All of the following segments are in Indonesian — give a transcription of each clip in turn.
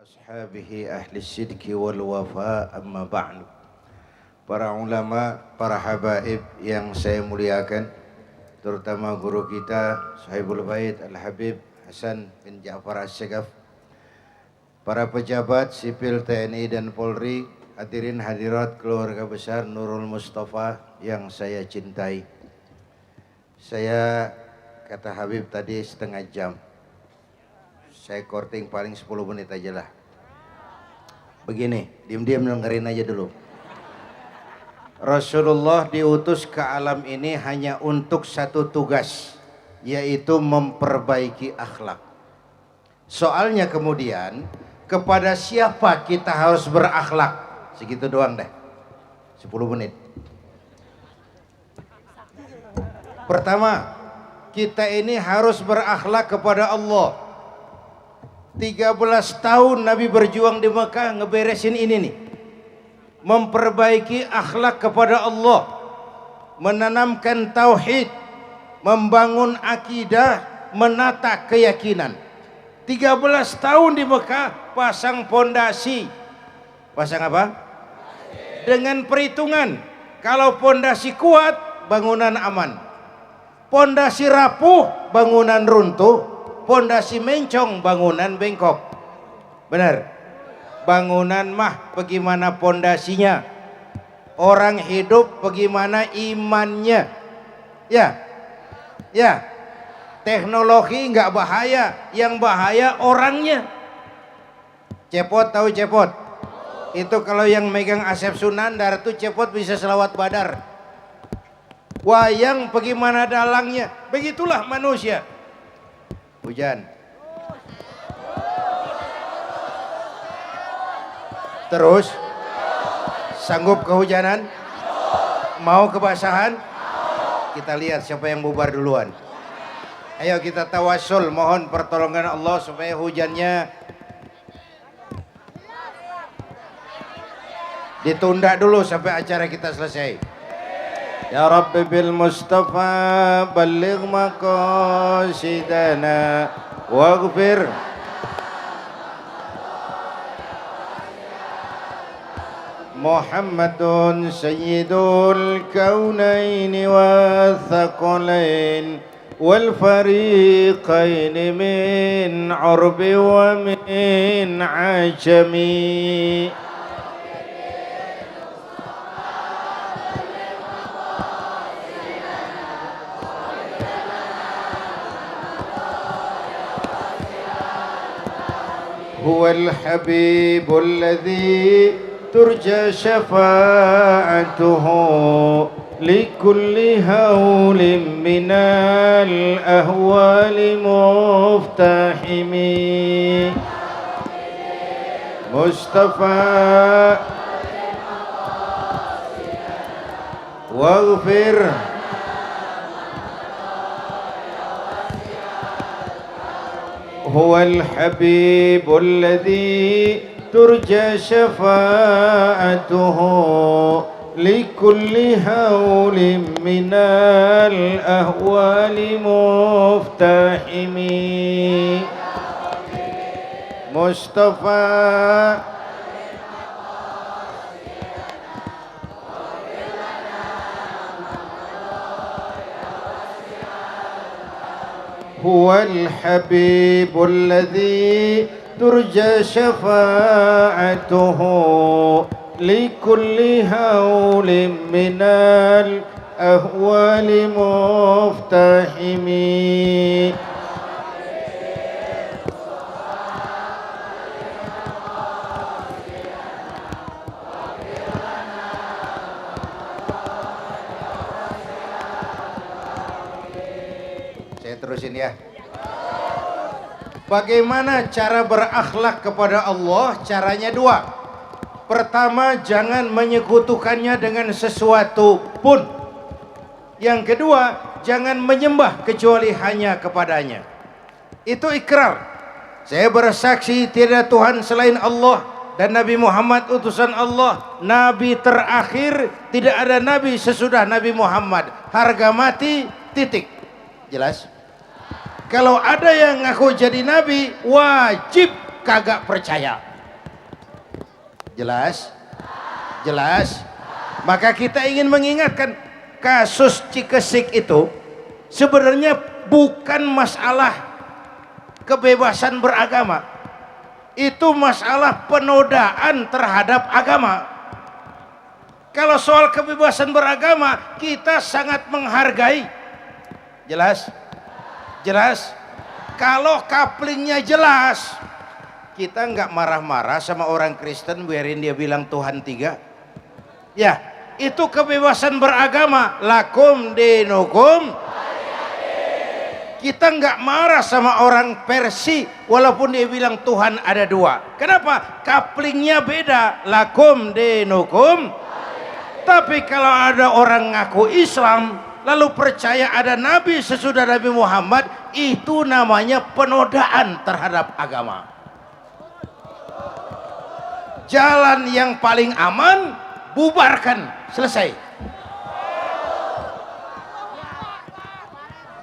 ashabihi ahli sidki wal wafa amma ba'du. Para ulama, para habaib yang saya muliakan, terutama guru kita Sahibul Bait Al-Habib Hasan bin Ja'far As-Segaf, para pejabat sipil TNI dan Polri, hadirin hadirat keluarga besar Nurul Mustafa yang saya cintai. Saya kata Habib tadi setengah jam, saya korting paling 10 menit aja lah. Begini, diam-diam dengerin aja dulu. Rasulullah diutus ke alam ini hanya untuk satu tugas, yaitu memperbaiki akhlak. Soalnya kemudian, kepada siapa kita harus berakhlak? Segitu doang deh, 10 menit. Pertama, kita ini harus berakhlak kepada Allah. 13 tahun Nabi berjuang di Mekah ngeberesin ini nih, memperbaiki akhlak kepada Allah, menanamkan tauhid, membangun akidah, menata keyakinan. 13 tahun di Mekah pasang pondasi. Pasang apa? Dengan perhitungan, kalau pondasi kuat bangunan aman, pondasi rapuh bangunan runtuh, pondasi mencong bangunan bengkok. Benar? Bangunan mah bagaimana pondasinya, orang hidup bagaimana imannya. Ya, ya. Teknologi nggak bahaya, yang bahaya orangnya. Cepot, tahu cepot? Itu kalau yang megang Asep Sunandar tuh cepot bisa selawat badar. Wayang bagaimana dalangnya, begitulah manusia. Hujan. Terus sanggup kehujanan? Mau kebasahan? Kita lihat siapa yang bubar duluan. Ayo kita tawassul, mohon pertolongan Allah supaya hujannya ditunda dulu sampai acara kita selesai. Ya Rabbi bil Mustafa balligh maqasidana waghfir Muhammadun sayyidul kaunaini wa thaqalain wal fariqain min urbi wa min ajami. هو الحبيب الذي ترجى شفاعته لكل هول من الأهوال مفتحم مصطفى واغفر هو الحبيب الذي ترجى شفاعته لكل هول من الأهوال مفتحم مصطفى هو الحبيب الذي ترجى شفاعته لكل هول من الأهوال مفتحم Terusin ya. Bagaimana cara berakhlak kepada Allah? Caranya dua. Pertama, jangan menyekutukannya dengan sesuatu pun. Yang kedua, jangan menyembah kecuali hanya kepadanya. Itu ikrar. Saya bersaksi tiada Tuhan selain Allah dan Nabi Muhammad utusan Allah, Nabi terakhir, tidak ada Nabi sesudah Nabi Muhammad. Harga mati, titik. Jelas? Kalau ada yang ngaku jadi nabi, wajib kagak percaya. Jelas? Jelas? Maka kita ingin mengingatkan kasus Cikesik itu sebenarnya bukan masalah kebebasan beragama. Itu masalah penodaan terhadap agama. Kalau soal kebebasan beragama kita sangat menghargai. Jelas? Jelas? Kalau kaplingnya jelas, kita nggak marah-marah sama orang Kristen biarin dia bilang Tuhan tiga. Ya, itu kebebasan beragama. Lakum dinukum. Kita nggak marah sama orang Persia walaupun dia bilang Tuhan ada dua. Kenapa? Kaplingnya beda. Lakum dinukum. Tapi kalau ada orang ngaku Islam lalu percaya ada Nabi sesudah Nabi Muhammad, itu namanya penodaan terhadap agama. Jalan yang paling aman, bubarkan, selesai.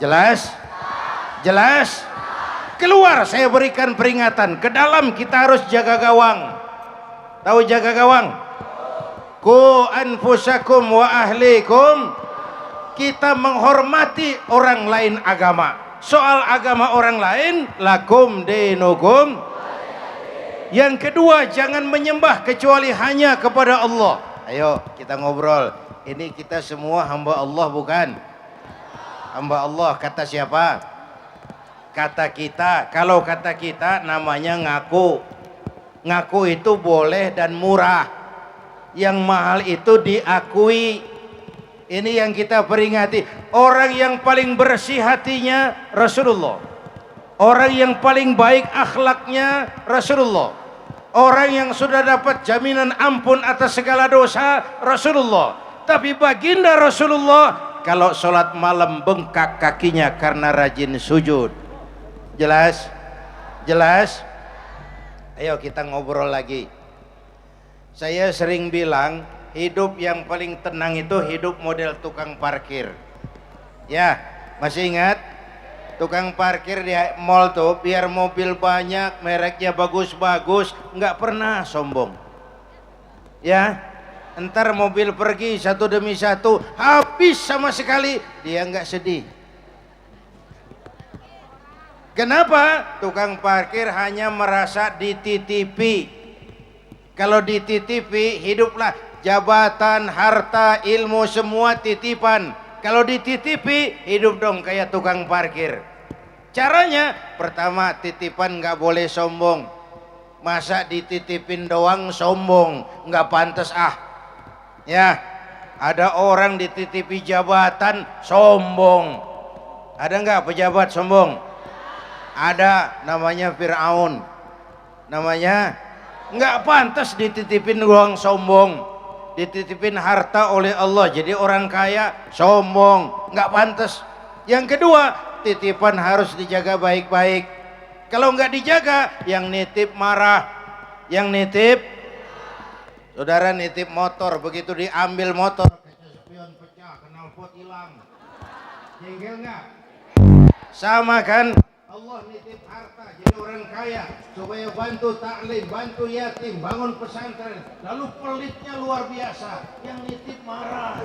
Jelas? Jelas? Keluar, saya berikan peringatan. Ke dalam kita harus jaga gawang. Tahu jaga gawang? Ku anfusakum wa ahlikum. Kita menghormati orang lain agama. Soal agama orang lain, lakum dinukum. Yang kedua, jangan menyembah kecuali hanya kepada Allah. Ayo kita ngobrol. Ini kita semua hamba Allah bukan? Hamba Allah kata siapa? Kata kita. Kalau kata kita namanya ngaku. Ngaku itu boleh dan murah. Yang mahal itu diakui. Ini yang kita peringati. Orang yang paling bersih hatinya Rasulullah. Orang yang paling baik akhlaknya Rasulullah. Orang yang sudah dapat jaminan ampun atas segala dosa Rasulullah. Tapi baginda Rasulullah kalau sholat malam bengkak kakinya karena rajin sujud. Jelas? Jelas? Ayo kita ngobrol lagi. Saya sering bilang hidup yang paling tenang itu hidup model tukang parkir. Ya, masih ingat? Tukang parkir di mall tuh biar mobil banyak, mereknya bagus-bagus, nggak pernah sombong. Ya, entar mobil pergi satu demi satu, habis sama sekali, dia nggak sedih. Kenapa? Tukang parkir hanya merasa dititipi. Kalau dititipi, hiduplah jabatan, harta, ilmu semua titipan. Kalau dititipi, hidup dong kayak tukang parkir. Caranya, pertama titipan nggak boleh sombong. Masa dititipin doang sombong, nggak pantas ah. Ya, ada orang dititipi jabatan sombong. Ada nggak pejabat sombong? Ada, namanya Fir'aun. Namanya nggak pantas dititipin doang sombong. Dititipin harta oleh Allah jadi orang kaya sombong, nggak pantas. Yang kedua, titipan harus dijaga baik-baik. Kalau nggak dijaga, yang nitip marah. Yang nitip, saudara nitip motor, begitu diambil motor, kaca spion pecah, knalpot hilang, jengkel nggak? Sama kan? Allah nitip harta jadi orang kaya supaya bantu taklim, bantu yatim, bangun pesantren, lalu pelitnya luar biasa, yang nitip marah.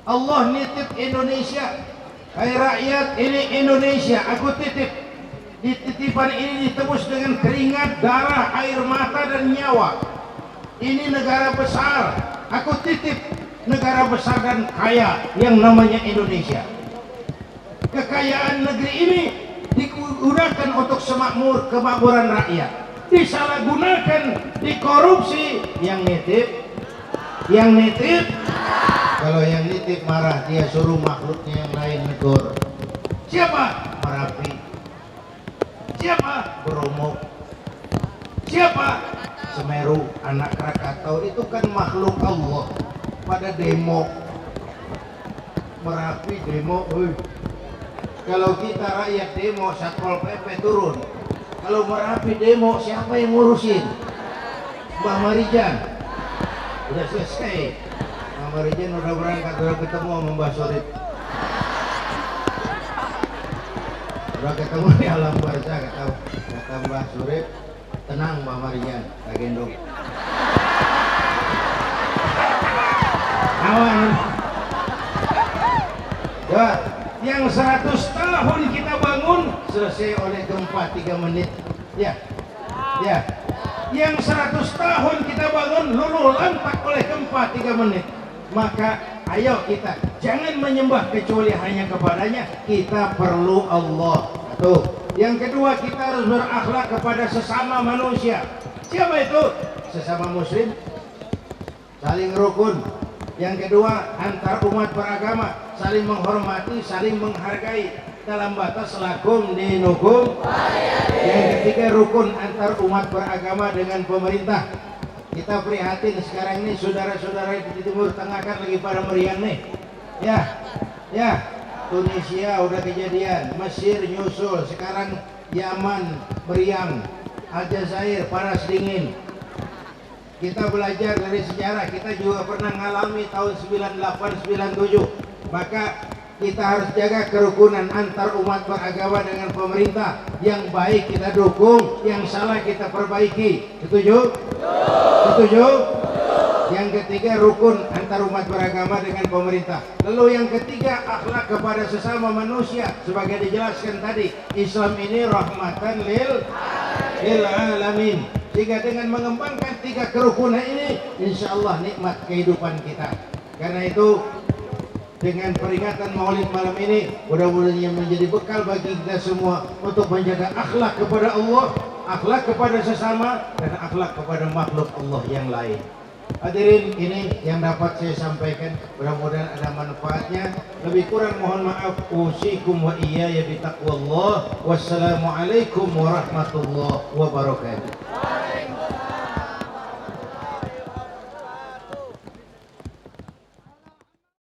Allah nitip Indonesia, hai rakyat ini Indonesia, aku titip. Titipan ini ditebus dengan keringat, darah, air mata dan nyawa. Ini negara besar, aku titip negara besar dan kaya yang namanya Indonesia. Kekayaan negeri ini digunakan untuk kemakmuran rakyat, disalahgunakan, dikorupsi. Yang nitip, kalau yang nitip marah, dia suruh makhluknya yang lain negur. Siapa? Merapi. Siapa? Bromo. Siapa? Semeru, anak Krakatau. Itu kan makhluk Allah. Pada demo Merapi, demo. Kalau kita rakyat demo, Satpol PP turun. Kalau Merapi demo, siapa yang ngurusin? Mbak Marijan. Udah selesai. Mbak Marijan udah berangkat, udah ketemu sama Mbak Surip. Udah ketemu di alam barzah, kata Mbak Surip, tenang Mbak Marijan, tak gendong. Awan. Ya, yang 100 tahun kita bangun selesai oleh gempa 3 menit. Ya. Ya. Yang 100 tahun kita bangun luluh lantak oleh gempa 3 menit. Maka ayo kita jangan menyembah kecuali hanya kepadanya. Kita perlu Allah. Tuh. Yang kedua, kita harus berakhlak kepada sesama manusia. Siapa itu? Sesama muslim, saling rukun. Yang kedua, antar umat beragama, saling menghormati, saling menghargai dalam batas lakum dinukum. Yang ketiga, rukun antar umat beragama dengan pemerintah. Kita prihatin sekarang ini saudara-saudara di Timur Tengah kan lagi pada meriang nih. Ya. Tunisia udah kejadian, Mesir nyusul, sekarang Yaman meriang, Aljazair panas dingin. Kita belajar dari sejarah, kita juga pernah mengalami tahun 98-97. Maka kita harus jaga kerukunan antar umat beragama dengan pemerintah. Yang baik kita dukung, yang salah kita perbaiki. Setuju? Setuju? Yang ketiga, rukun antar umat beragama dengan pemerintah. Lalu yang ketiga, akhlak kepada sesama manusia. Sebagai dijelaskan tadi, Islam ini rahmatan lil alamin. Sehingga dengan mengembangkan 3 kerukunan ini, insya Allah nikmat kehidupan kita. Karena itu, dengan peringatan Maulid malam ini, mudah-mudahan menjadi bekal bagi kita semua untuk menjaga akhlak kepada Allah, akhlak kepada sesama, dan akhlak kepada makhluk Allah yang lain. Hadirin, ini yang dapat saya sampaikan, mudah-mudahan ada manfaatnya. Lebih kurang mohon maaf. Usikum wa iyaya bitaqwallah. Wassalamualaikum warahmatullahi wabarakatuh.